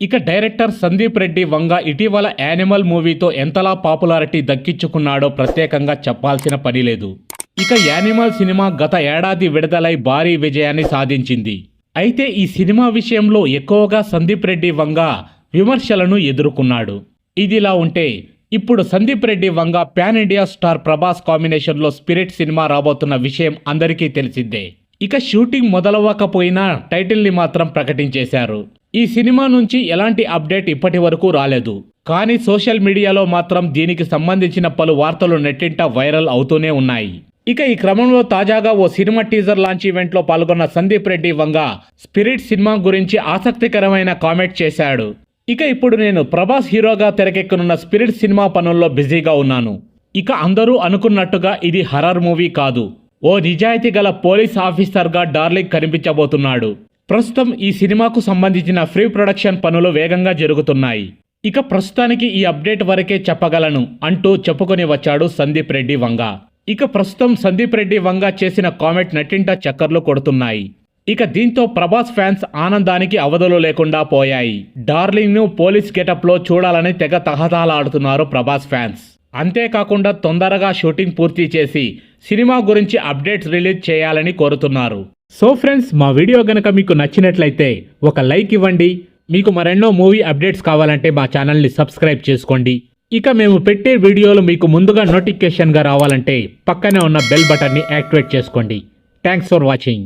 ఇక డైరెక్టర్ సందీప్ రెడ్డి వంగ ఇటీవల యానిమల్ మూవీతో ఎంతలా పాపులారిటీ దక్కించుకున్నాడో ప్రత్యేకంగా చెప్పాల్సిన పని లేదు. ఇక యానిమల్ సినిమా గత ఏడాది విడుదలై భారీ విజయాన్ని సాధించింది. అయితే ఈ సినిమా విషయంలో ఎక్కువగా సందీప్ రెడ్డి వంగ విమర్శలను ఎదుర్కొన్నాడు. ఇదిలా ఉంటే ఇప్పుడు Sandeep Reddy Vanga pan India star Prabhas కాంబినేషన్లో స్పిరిట్ సినిమా రాబోతున్న విషయం అందరికీ తెలిసిందే. ఇక షూటింగ్ మొదలవ్వకపోయినా టైటిల్ని మాత్రం ప్రకటించేశారు. ఈ సినిమా నుంచి ఎలాంటి అప్డేట్ ఇప్పటి వరకు రాలేదు. కానీ సోషల్ మీడియాలో మాత్రం దీనికి సంబంధించిన పలు వార్తలు నెట్టింట వైరల్ అవుతూనే ఉన్నాయి. ఇక ఈ క్రమంలో తాజాగా ఓ సినిమా టీజర్ లాంచ్ ఈవెంట్లో పాల్గొన్న సందీప్ రెడ్డి వంగ స్పిరిట్ సినిమా గురించి ఆసక్తికరమైన కామెంట్ చేశాడు. ఇక ఇప్పుడు నేను ప్రభాస్ హీరోగా తెరకెక్కనున్న స్పిరిట్ సినిమా పనుల్లో బిజీగా ఉన్నాను. ఇక అందరూ అనుకున్నట్టుగా ఇది హర్రర్ మూవీ కాదు. ఓ నిజాయితీ గల పోలీస్ ఆఫీసర్గా డార్లింగ్ కనిపించబోతున్నాడు. ప్రస్తుతం ఈ సినిమాకు సంబంధించిన ప్రీ ప్రొడక్షన్ పనులు వేగంగా జరుగుతున్నాయి. ఇక ప్రస్తుతానికి ఈ అప్డేట్ వరకే చెప్పగలను అంటూ చెప్పుకొని వచ్చాడు సందీప్ రెడ్డి వంగ. ఇక ప్రస్తుతం సందీప్ రెడ్డి వంగ చేసిన కామెంట్ నెట్టింట చక్కర్లు కొడుతున్నాయి. ఇక దీంతో ప్రభాస్ ఫ్యాన్స్ ఆనందానికి అవధులు లేకుండా పోయాయి. డార్లింగ్ను పోలీస్ గెటప్లో చూడాలని తెగ తహతహలాడుతున్నారు ప్రభాస్ ఫ్యాన్స్. అంతేకాకుండా తొందరగా షూటింగ్ పూర్తి చేసి సినిమా గురించి అప్డేట్స్ రిలీజ్ చేయాలని కోరుతున్నారు. సో ఫ్రెండ్స్, మా వీడియో గనక మీకు నచ్చినట్లయితే ఒక లైక్ ఇవ్వండి. మీకు మరెన్నో మూవీ అప్డేట్స్ కావాలంటే మా ఛానల్ని సబ్స్క్రైబ్ చేసుకోండి. ఇక మేము పెట్టే వీడియోలు మీకు ముందుగా నోటిఫికేషన్గా రావాలంటే పక్కనే ఉన్న బెల్ బటన్ని యాక్టివేట్ చేసుకోండి. Thanks for watching.